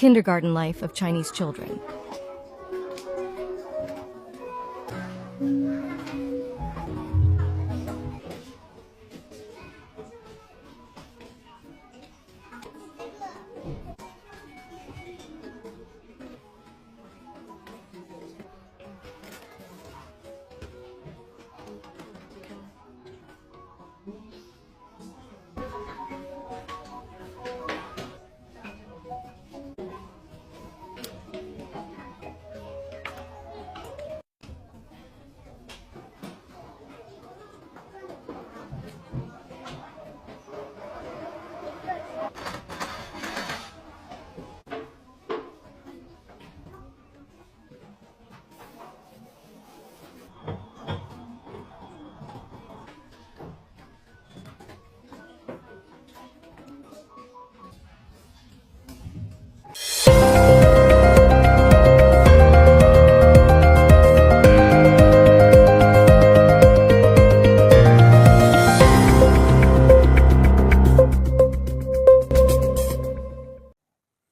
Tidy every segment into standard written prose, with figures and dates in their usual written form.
kindergarten life of Chinese children.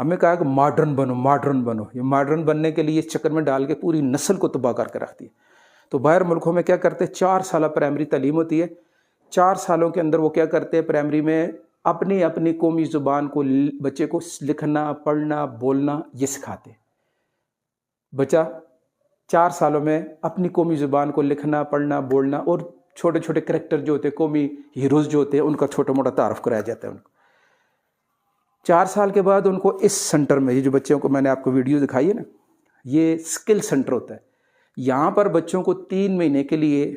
ہمیں کہا کہ ماڈرن بنو ماڈرن بنو. یہ ماڈرن بننے کے لیے اس چکر میں ڈال کے پوری نسل کو تباہ کر کے رکھتی ہے. تو باہر ملکوں میں کیا کرتے ہیں, 4 سالہ پرائمری تعلیم ہوتی ہے. 4 سالوں کے اندر وہ کیا کرتے ہیں, پرائمری میں اپنی اپنی قومی زبان کو بچے کو لکھنا پڑھنا بولنا یہ سکھاتے ہیں. بچہ 4 سالوں میں اپنی قومی زبان کو لکھنا پڑھنا بولنا, اور چھوٹے چھوٹے کریکٹر جو ہوتے ہیں, قومی ہیروز جو ہوتے ہیں, ان کا چھوٹا موٹا تعارف کرایا جاتا ہے ان کو. 4 سال کے بعد ان کو اس سنٹر میں, یہ جو بچوں کو میں نے آپ کو ویڈیو دکھائی ہے نا, یہ اسکل سنٹر ہوتا ہے. یہاں پر بچوں کو 3 مہینے کے لیے,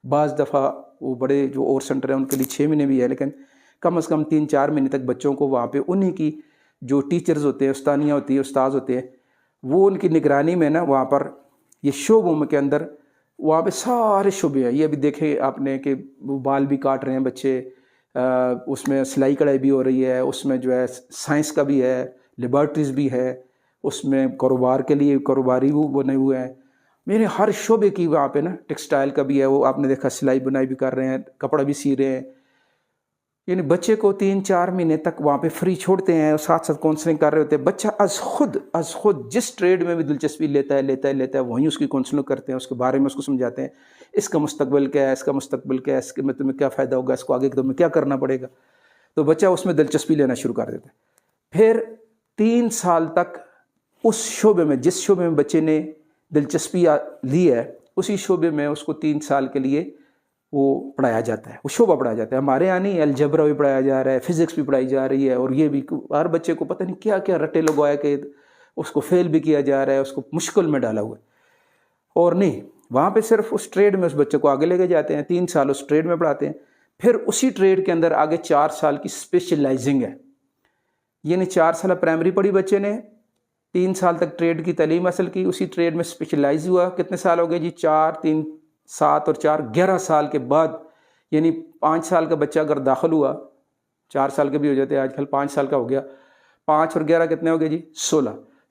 بعض دفعہ وہ بڑے جو اور سنٹر ہیں ان کے لیے 6 مہینے بھی ہے, لیکن کم از کم 3-4 مہینے تک بچوں کو وہاں پہ انہی کی جو ٹیچرز ہوتے ہیں, استانیہ ہوتی ہے, استاذ ہوتے ہیں, وہ ان کی نگرانی میں نا وہاں پر یہ شعبوں کے اندر وہاں پہ سارے شعبے ہیں. یہ ابھی دیکھیں آپ نے کہ وہ بال بھی کاٹ رہے ہیں بچے, اس میں سلائی کڑھائی بھی ہو رہی ہے, اس میں جو ہے سائنس کا بھی ہے, لیبارٹریز بھی ہے, اس میں کاروبار کے لیے کاروباری وہ بنے ہوئے ہیں. میرے ہر شعبے کی وہاں پہ نا, ٹیکسٹائل کا بھی ہے, وہ آپ نے دیکھا سلائی بنائی بھی کر رہے ہیں, کپڑا بھی سی رہے ہیں. یعنی بچے کو 3-4 مہینے تک وہاں پہ فری چھوڑتے ہیں, ساتھ ساتھ کاؤنسلنگ کر رہے ہوتے ہیں. بچہ از خود جس ٹریڈ میں بھی دلچسپی لیتا ہے وہیں اس کی کاؤنسلنگ کرتے ہیں, اس کے بارے میں اس کو سمجھاتے ہیں, اس کا مستقبل کیا ہے, اس کا مستقبل کیا ہے, اس کے میں تمہیں کیا فائدہ ہوگا, اس کو آگے تمہیں کیا کرنا پڑے گا. تو بچہ اس میں دلچسپی لینا شروع کر دیتا ہے. پھر 3 سال تک اس شعبے میں, جس شعبے میں بچے نے دلچسپی لی ہے, اسی شعبے میں اس کو 3 سال کے لیے وہ پڑھایا جاتا ہے, وہ شعبہ پڑھایا جاتا ہے. ہمارے یہاں نہیں, الجبرا بھی پڑھایا جا رہا ہے, فزکس بھی پڑھائی جا رہی ہے, اور یہ بھی ہر بچے کو پتہ نہیں کیا کیا رٹے لگوایا کہ اس کو فیل بھی کیا جا رہا ہے, اس کو مشکل میں ڈالا ہوا ہے. اور نہیں, وہاں پہ صرف اس ٹریڈ میں اس بچے کو آگے لے کے جاتے ہیں, 3 سال اس ٹریڈ میں پڑھاتے ہیں. پھر اسی ٹریڈ کے اندر آگے 4 سال کی اسپیشلائزنگ ہے. یعنی 4 سال پرائمری پڑھی بچے نے, 3 سال تک ٹریڈ کی تعلیم حاصل کی, اسی ٹریڈ میں اسپیشلائز ہوا. کتنے سال ہو گئے جی؟ 4 3 7 اور 4 11 سال کے بعد, یعنی 5 سال کا بچہ اگر داخل ہوا, 4 سال کے بھی ہو جاتے ہیں آج کل, 5 سال کا ہو گیا, 5 اور 11 کتنے ہو گئے جی؟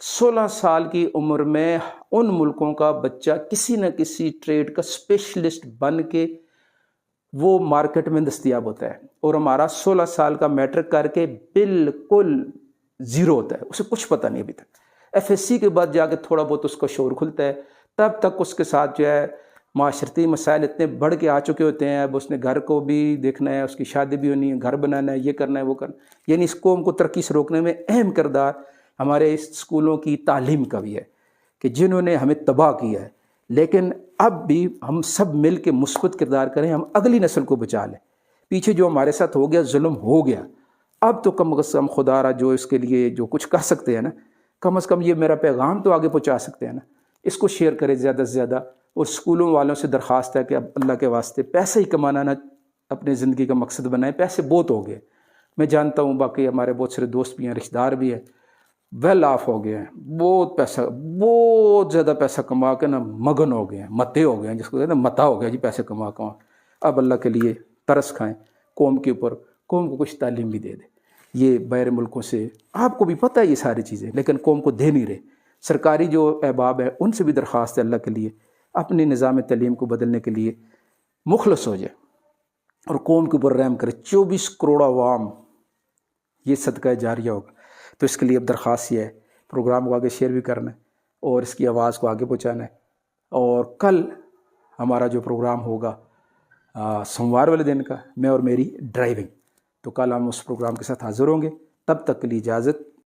16 سال کی عمر میں ان ملکوں کا بچہ کسی نہ کسی ٹریڈ کا اسپیشلسٹ بن کے وہ مارکیٹ میں دستیاب ہوتا ہے. اور ہمارا 16 سال کا میٹرک کر کے بالکل زیرو ہوتا ہے, اسے کچھ پتہ نہیں ابھی تک. ایف ایس سی کے بعد جا کے تھوڑا بہت اس کا شعور کھلتا ہے, تب تک اس کے ساتھ جو ہے معاشرتی مسائل اتنے بڑھ کے آ چکے ہوتے ہیں. اب اس نے گھر کو بھی دیکھنا ہے, اس کی شادی بھی ہونی ہے, گھر بنانا ہے, یہ کرنا ہے وہ کرنا ہے. یعنی اس قوم کو ترقی سے روکنے میں اہم کردار ہمارے اس اسکولوں کی تعلیم کا بھی ہے, کہ جنہوں نے ہمیں تباہ کیا ہے. لیکن اب بھی ہم سب مل کے مثبت کردار کریں, ہم اگلی نسل کو بچا لیں. پیچھے جو ہمارے ساتھ ہو گیا, ظلم ہو گیا, اب تو کم از کم خدا را جو اس کے لیے جو کچھ کر سکتے ہیں نا, کم از کم یہ میرا پیغام تو آگے پہنچا سکتے ہیں نا, اس کو شیئر کرے زیادہ سے زیادہ. اور اسکولوں والوں سے درخواست ہے کہ اب اللہ کے واسطے پیسے ہی کمانا نہ اپنے زندگی کا مقصد بنائیں. پیسے بہت ہو گئے, میں جانتا ہوں, باقی ہمارے بہت سارے دوست بھی ہیں, رشتہ دار بھی ہیں, ویل آف ہو گئے ہیں, بہت پیسہ, بہت زیادہ پیسہ کما کے نا مگن ہو گئے ہیں, متے ہو گئے ہیں, جس کو کہتے ہیں متا ہو گیا جی, پیسے کما. اب اللہ کے لیے ترس کھائیں قوم کے اوپر, قوم کو کچھ تعلیم بھی دے دیں. یہ باہر ملکوں سے آپ کو بھی پتہ ہے یہ ساری چیزیں, لیکن قوم کو دے نہیں رہے. سرکاری جو احباب ہیں ان سے بھی درخواست ہے اللہ کے لیے اپنی نظام تعلیم کو بدلنے کے لیے مخلص ہو جائے اور قوم کے اوپر رحم کرے. 24 کروڑ عوام, یہ صدقہ جاریہ ہوگا. تو اس کے لیے اب درخواست یہ ہے, پروگرام کو آگے شیئر بھی کرنا ہے اور اس کی آواز کو آگے پہنچانا ہے. اور کل ہمارا جو پروگرام ہوگا سوموار والے دن کا, میں اور میری ڈرائیونگ, تو کل ہم اس پروگرام کے ساتھ حاضر ہوں گے. تب تک کے لیے اجازت.